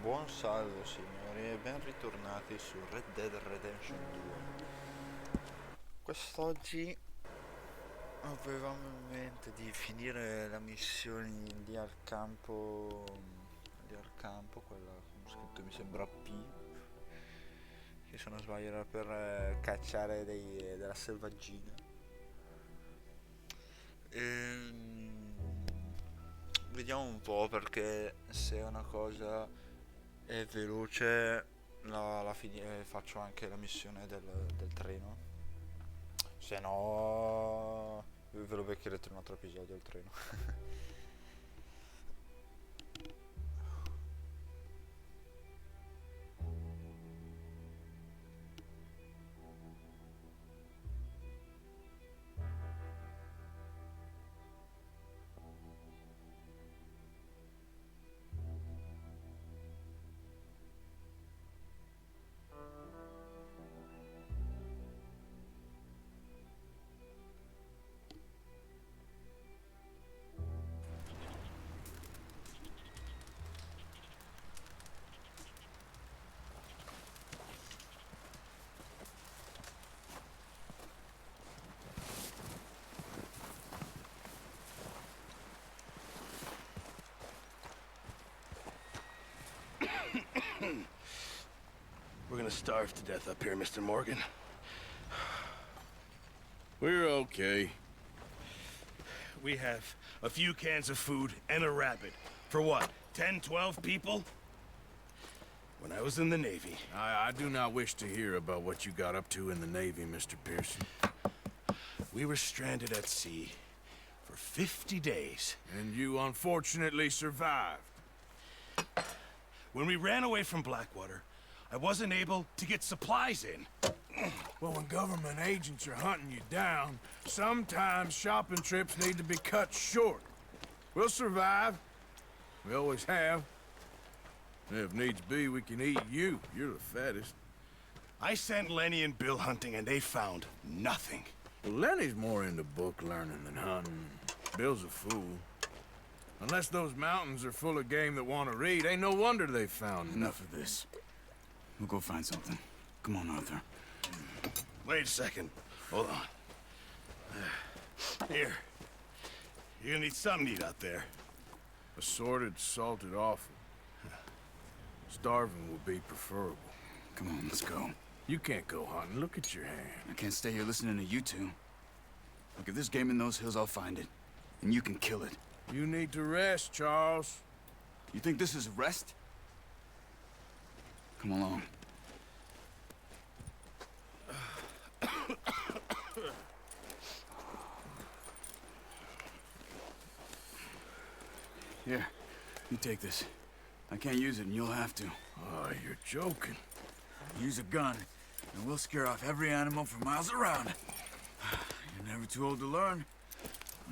Buon salve signori e ben ritornati su Red Dead Redemption 2. Quest'oggi avevamo in mente di finire la missione lì al campo, quella con scritto mi sembra P, che se non sbaglio era per cacciare della selvaggina. Vediamo un po', perché se una cosa è veloce faccio anche la missione del treno, se no ve lo beccherete in un altro episodio il treno. We're gonna starve to death up here, Mr. Morgan. We're okay. We have a few cans of food and a rabbit. For what, 10, 12 people? When I was in the Navy... I do not wish to hear about what you got up to in the Navy, Mr. Pearson. We were stranded at sea for 50 days. And you unfortunately survived. When we ran away from Blackwater, I wasn't able to get supplies in. Well, when government agents are hunting you down, sometimes shopping trips need to be cut short. We'll survive. We always have. And if needs be, we can eat you. You're the fattest. I sent Lenny and Bill hunting, and they found nothing. Well, Lenny's more into book learning than hunting. Bill's a fool. Unless those mountains are full of game that want to read, ain't no wonder they found Enough of this. We'll go find something. Come on, Arthur. Wait a second. Hold on. Here. You're gonna need something to eat out there. Assorted, salted offal. Starving would be preferable. Come on, let's go. You can't go hunting. Look at your hand. I can't stay here listening to you two. Look, if there's game in those hills, I'll find it. And you can kill it. You need to rest, Charles. You think this is rest? Come along. Here, you take this. I can't use it, and you'll have to. Oh, you're joking. Use a gun, and we'll scare off every animal for miles around. You're never too old to learn,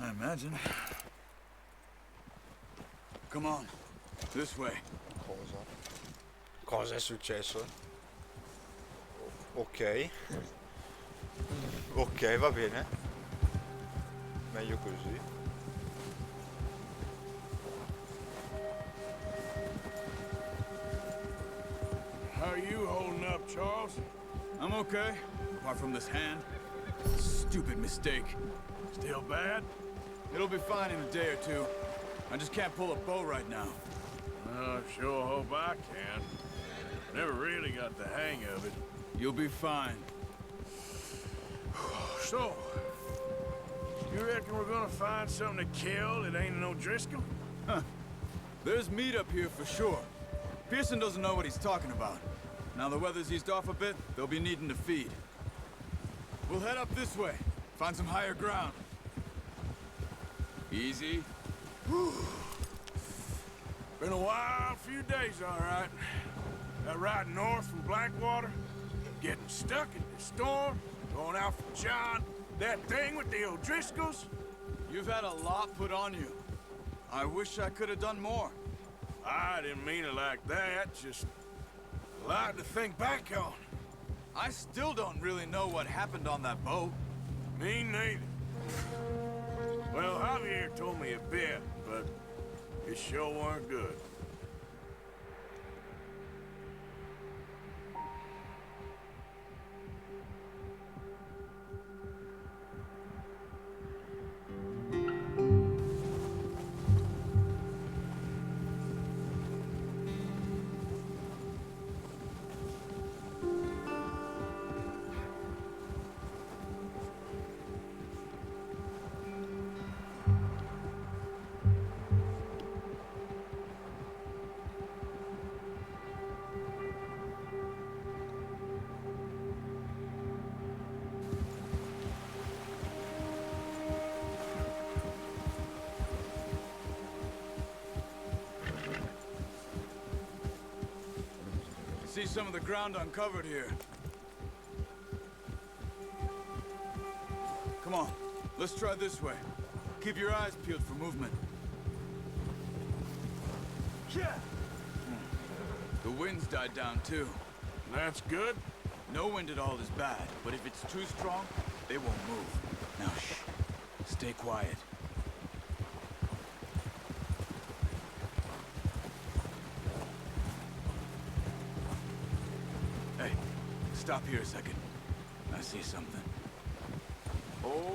I imagine. Come on, this way. Cosa è successo? Ok. Ok, va bene. Meglio così. How are you holding up, Charles? I'm okay, apart from this hand. Stupid mistake. Still bad? It'll be fine in a day or two. I just can't pull a bow right now. I sure hope I can. Never really got the hang of it. You'll be fine. So, you reckon we're gonna find something to kill that ain't no Driscoll? Huh. There's meat up here for sure. Pearson doesn't know what he's talking about. Now the weather's eased off a bit, they'll be needing to feed. We'll head up this way, find some higher ground. Easy. Been a wild few days, all right. That ride north from Blackwater, getting stuck in the storm, going out for John, that thing with the O'Driscolls. You've had a lot put on you. I wish I could have done more. I didn't mean it like that, just a lot to think back on. I still don't really know what happened on that boat. Me neither. Well, Javier told me a bit, but it sure weren't good. see some of the ground uncovered here. Come on, let's try this way. Keep your eyes peeled for movement. Yeah. The wind's died down too. That's good. No wind at all is bad, but if it's too strong, they won't move. Now shh. Stay quiet. Hey, stop here a second. I see something. Oh!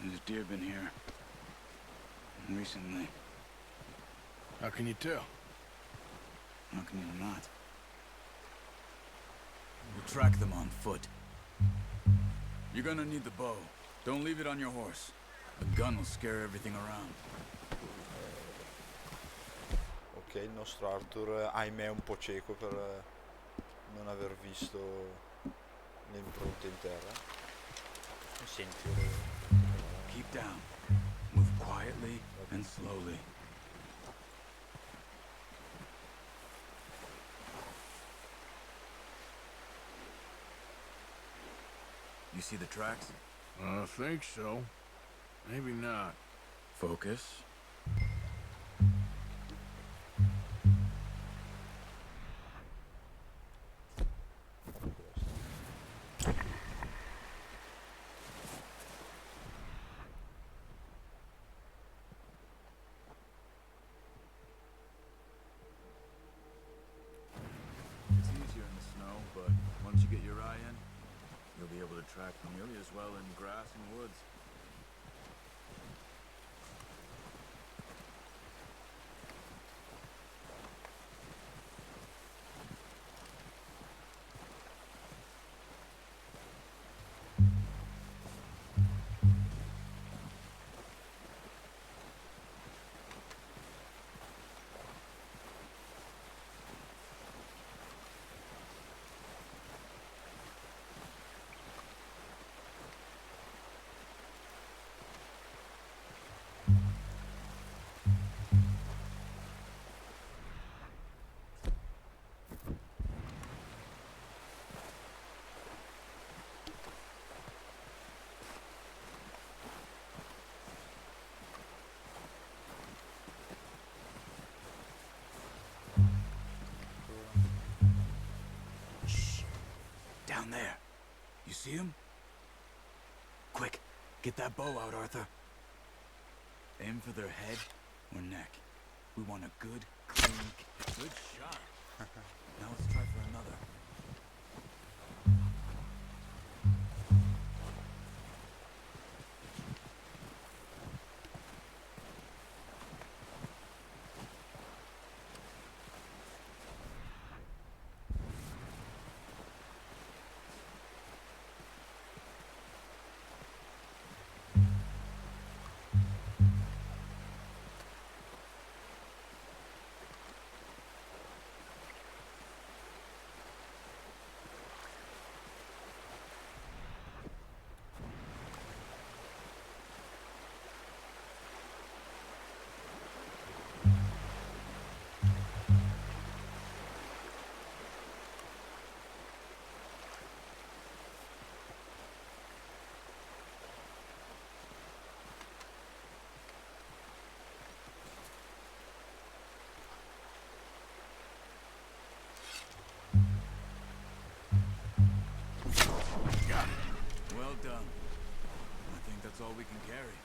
There's deer been here. Recently. How can you tell? How can you not? We'll track them on foot. You're gonna need the bow. Don't leave it on your horse. The gun will scare everything around. Ok, il nostro Arthur, ahimè, è un po' cieco per non aver visto le impronte in terra. Senti, Keep down. Move quietly and slowly. You see the tracks? I think so. Maybe not. Focus. It's easier in the snow, but once you get your eye in, you'll be able to track nearly as well in grass and woods. Down there. You see him? Quick, get that bow out, Arthur. Aim for their head or neck. We want a good, clean... Good shot. Now let's try for another. Well done. I think that's all we can carry.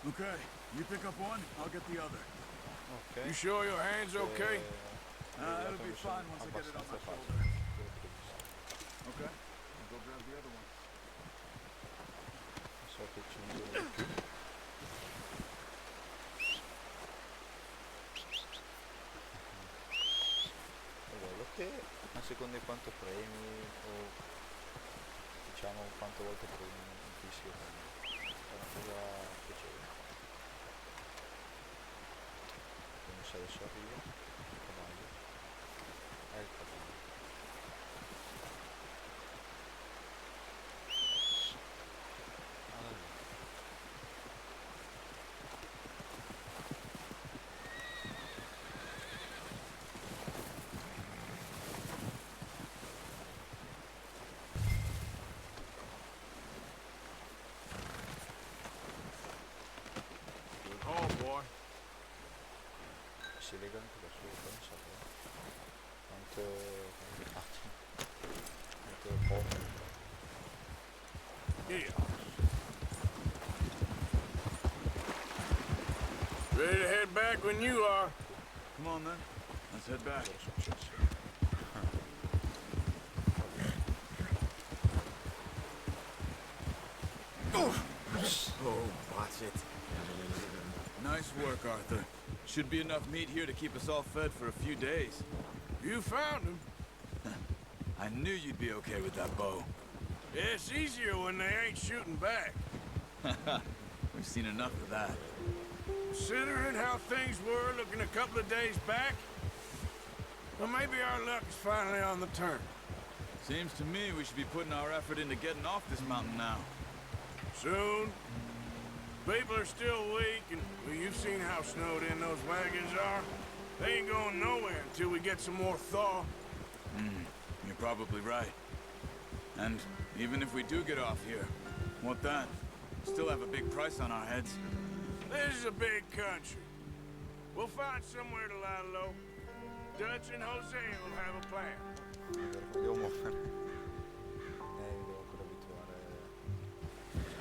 Okay, you pick up one, I'll get the other. ok. You sure your hand's okay? It'll be fine once I get it on my abbastanza shoulder. facile. Okay, I'll go grab the other one. So che ci vuole più. Quello che a seconda di quanto premi o diciamo quante volte premi un fischio è una cosa piacevole. Vediamo se adesso arriva il cavallo. È il cavallo. si lega anche da solo, pensa quanto poco. Yeah. Ready to head back when you are. Come on then. Let's head back. Cosa è successo? Oh, watch it. Nice work, Arthur. Should be enough meat here to keep us all fed for a few days. You found him. I knew you'd be okay with that bow. It's easier when they ain't shooting back. We've seen enough of that. Considering how things were looking a couple of days back, well, maybe our luck is finally on the turn. Seems to me we should be putting our effort into getting off this mountain now. Soon. People are still weak, and well, you've seen how snowed in those wagons are. They ain't going nowhere until we get some more thaw. You're probably right. And even if we do get off here, what then? Still have a big price on our heads. This is a big country. We'll find somewhere to lie low. Dutch and Jose will have a plan. Devo muovere. Mi devo ancora abituare.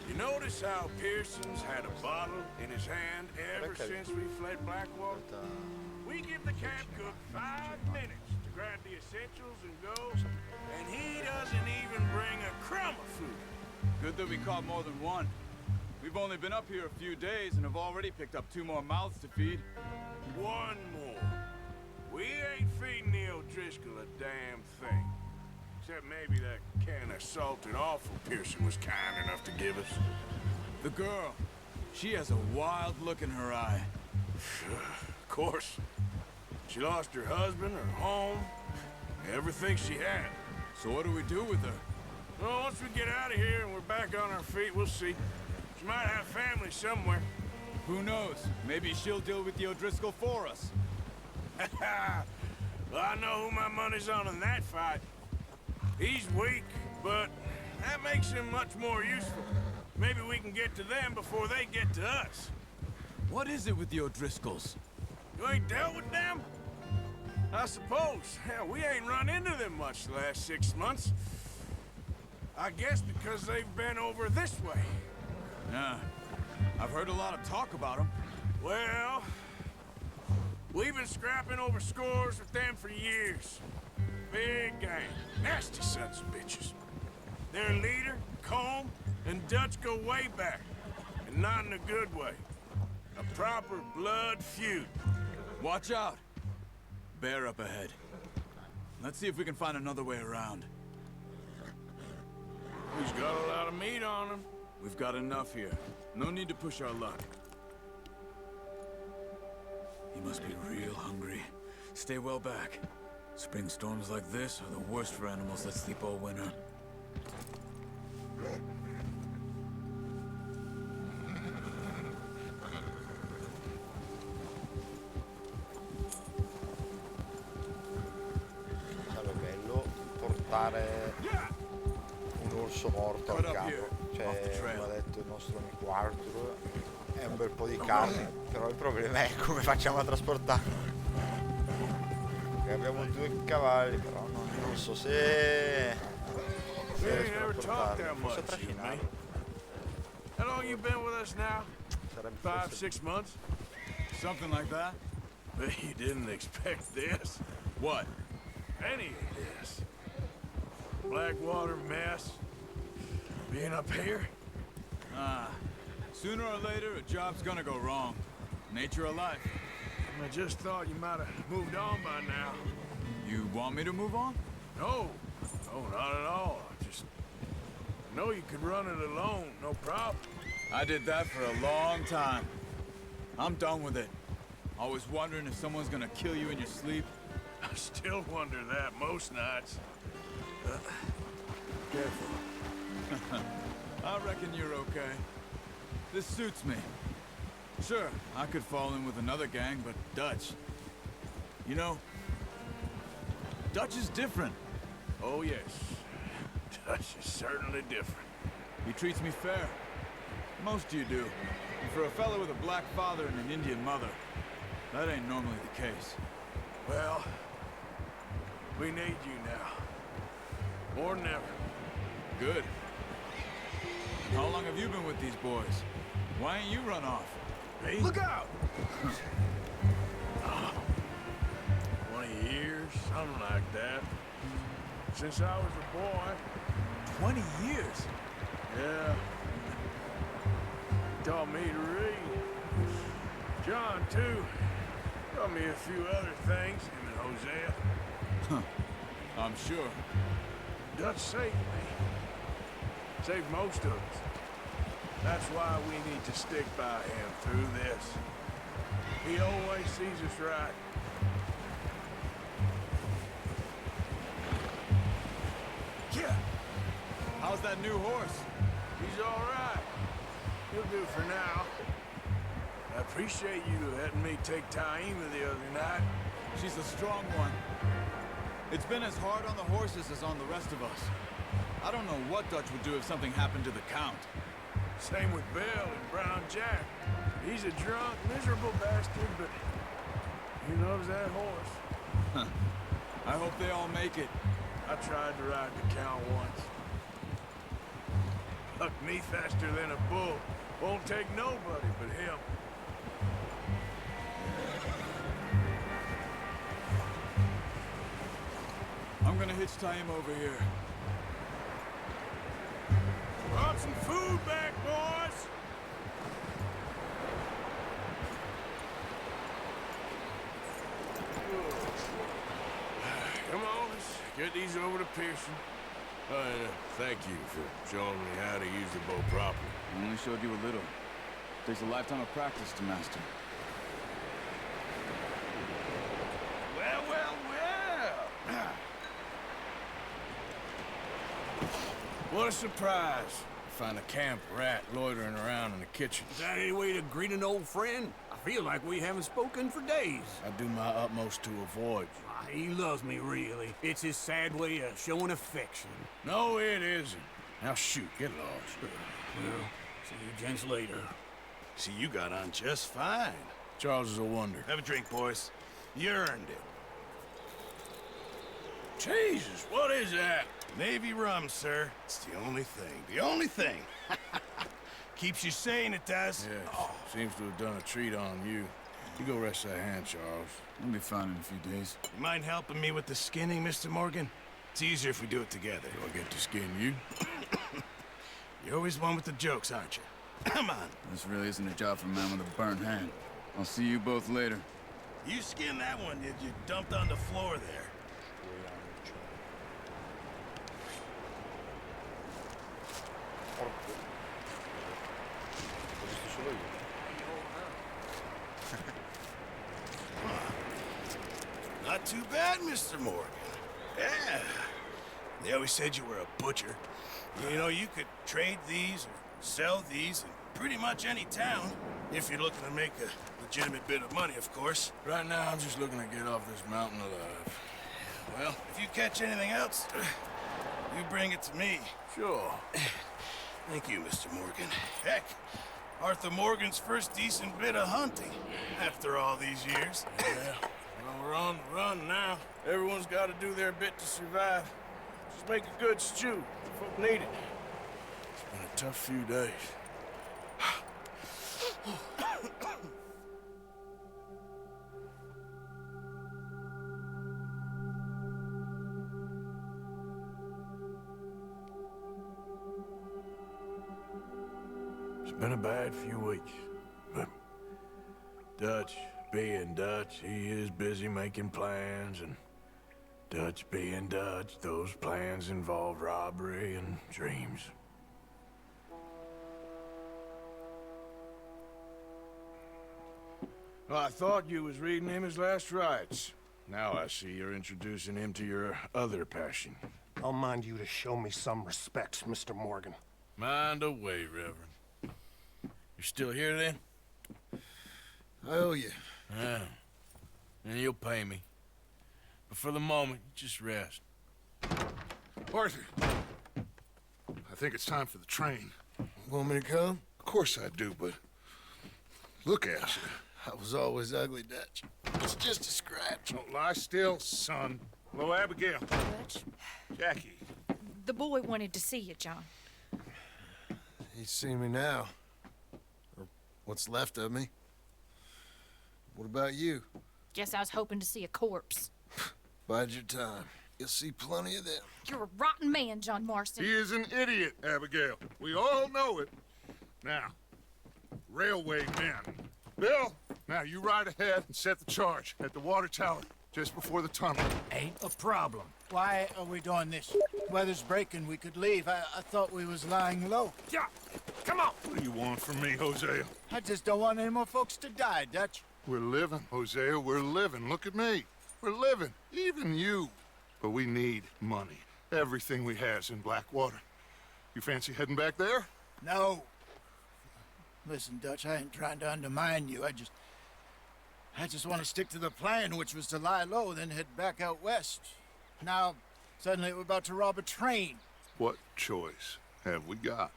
You notice how Pearson's had a bottle in his hand ever since we fled Blackwater? We give the camp cook 5 minutes to grab the essentials and go, and he doesn't even bring a crumb of food. Good that we caught more than one. We've only been up here a few days and have already picked up 2 more mouths to feed. One more. We ain't feeding the O'Driscoll a damn thing. Except maybe that can of salted offal Pearson was kind enough to give us. The girl, she has a wild look in her eye. Of course. She lost her husband, her home, everything she had. So what do we do with her? Well, once we get out of here and we're back on our feet, we'll see. She might have family somewhere. Who knows? Maybe she'll deal with the O'Driscoll for us. Well, I know who my money's on in that fight. He's weak, but that makes him much more useful. Maybe we can get to them before they get to us. What is it with the O'Driscolls? You ain't dealt with them? I suppose. Hell, we ain't run into them much the last 6 months. I guess because they've been over this way. Yeah, I've heard a lot of talk about them. Well, we've been scrapping over scores with them for years. Big gang. Nasty sons of bitches. Their leader, Combe, and Dutch go way back. And not in a good way. A proper blood feud. Watch out! Bear up ahead. Let's see if we can find another way around. He's got a lot of meat on him. We've got enough here. No need to push our luck. He must be real hungry. Stay well back. Spring storms like this are the worst for animals that sleep all winter. Sarebbe bello portare un orso morto al capo. Cioè, come ha detto il nostro amico Arthur, è un bel po' di carne, però il problema è come facciamo a trasportarlo. Perché abbiamo 2 cavalli, però non so se riescono a portarlo. Forse trascinarlo. How long you been with us now? Sarebbe 5, forse 6 months? Something like that? But you didn't expect this. What? Any of this. Blackwater mess. Being up here? Sooner or later, a job's gonna go wrong. Nature of life. I just thought you might have moved on by now. You want me to move on? No. No, not at all. I just know you could run it alone, no problem. I did that for a long time. I'm done with it. Always wondering if someone's gonna kill you in your sleep. I still wonder that most nights. Careful. I reckon you're okay. This suits me. Sure, I could fall in with another gang, but Dutch... You know, Dutch is different. Oh, yes. Dutch is certainly different. He treats me fair. Most of you do. And for a fellow with a black father and an Indian mother, That ain't normally the case. Well, we need you now. More than ever. Good. How long have you been with these boys? Why ain't you run off? Me? Look out! 20 years, something like that. Since I was a boy. 20 years? Yeah. Taught me to read. John, too. Taught me a few other things, him and Hosea. I'm sure. Dutch saved me. Saved most of us. That's why we need to stick by him through this. He always sees us right. Yeah. How's that new horse? He's all right. He'll do for now. I appreciate you letting me take Taima the other night. She's a strong one. It's been as hard on the horses as on the rest of us. I don't know what Dutch would do if something happened to the Count. Same with Bill and Brown Jack. He's a drunk, miserable bastard, but he loves that horse. I hope they all make it. I tried to ride the Count once. Bucked me faster than a bull. Won't take nobody but him. I'm gonna hitch Taima over here. Brought some food back, boys! Come on, let's get these over to Pearson. Thank you for showing me how to use the bow properly. I only showed you a little. Takes a lifetime of practice to master. Well, well, well! What a surprise. Find a camp rat loitering around in the kitchen. Is that any way to greet an old friend? I feel like we haven't spoken for days. I do my utmost to avoid you. He loves me, really. It's his sad way of showing affection. No, it isn't. Now shoot, get lost. Well, see you gents later. See, you got on just fine. Charles is a wonder. Have a drink, boys. You earned it. Jesus, what is that? Navy rum, sir. It's the only thing. The only thing. Keeps you sane, it does. Yes, seems to have done a treat on you. You go rest that hand, Charles. We'll be fine in a few days. You mind helping me with the skinning, Mr. Morgan? It's easier if we do it together. Do I get to skin you? You're always one with the jokes, aren't you? Come on. This really isn't a job for a man with a burnt hand. I'll see you both later. You skinned that one, did you? Dumped on the floor there. Not too bad, Mr. Morgan. Yeah. They always said you were a butcher. You know, you could trade these or sell these in pretty much any town. If you're looking to make a legitimate bit of money, of course. Right now, I'm just looking to get off this mountain alive. Well, if you catch anything else, you bring it to me. Sure. Thank you, Mr. Morgan. Heck, Arthur Morgan's first decent bit of hunting after all these years. Yeah. Well, we're on the run now. Everyone's got to do their bit to survive. Just make a good stew. Folk need it. It's been a tough few days. It's been a bad few weeks, but Dutch being Dutch, he is busy making plans, and Dutch being Dutch, those plans involve robbery and dreams. Well, I thought you was reading him his last rites. Now I see you're introducing him to your other passion. I'll mind you to show me some respect, Mr. Morgan. Mind away, Reverend. You're still here, then? I owe you. Yeah. And you'll pay me. But for the moment, just rest. Arthur, I think it's time for the train. Want me to come? Of course I do, but look at you. I was always ugly, Dutch. It's just a scratch. Don't lie still, son. Hello, Abigail. Dutch, Jackie. the boy wanted to see you, John. He's seen me now. Or what's left of me. What about you? Guess I was hoping to see a corpse. Bide your time. You'll see plenty of them. You're a rotten man, John Marston. He is an idiot, Abigail. We all know it. Now, railway men. Bill, now you ride ahead and set the charge at the water tower just before the tunnel. Ain't a problem. Why are we doing this? Weather's breaking. We could leave. I thought we was lying low. Yeah, come on. What do you want from me, Hosea? I just don't want any more folks to die, Dutch. We're living, Hosea. We're living. Look at me. We're living. Even you. But we need money. Everything we has in Blackwater. You fancy heading back there? No. Listen, Dutch, I ain't trying to undermine you. I just want to stick to the plan, which was to lie low, then head back out west. Now, suddenly we're about to rob a train. What choice have we got?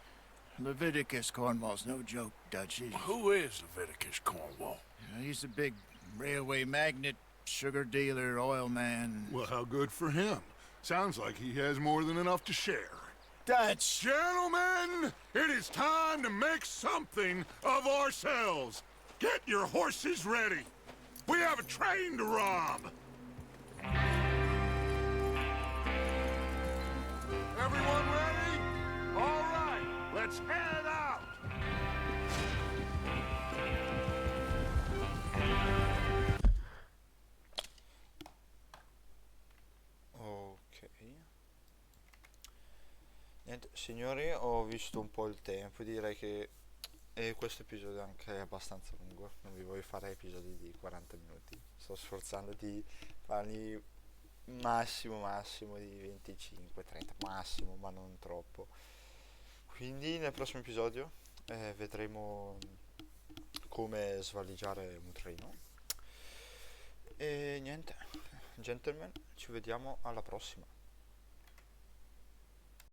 Leviticus Cornwall's no joke, Dutch. Who is Leviticus Cornwall? He's a big railway magnate, sugar dealer, oil man. Well, how good for him. Sounds like he has more than enough to share. Dutch! Gentlemen, it is time to make something of ourselves. Get your horses ready. We have a train to rob. Everyone ready? All right, let's head out. Ok. Niente, signori, ho visto un po' il tempo, direi che questo episodio è anche abbastanza lungo, non vi voglio fare episodi di 40 minuti, sto sforzando di farli massimo di 25-30 massimo, ma non troppo. Quindi nel prossimo episodio vedremo come svaligiare un treno. E niente, gentlemen, ci vediamo alla prossima.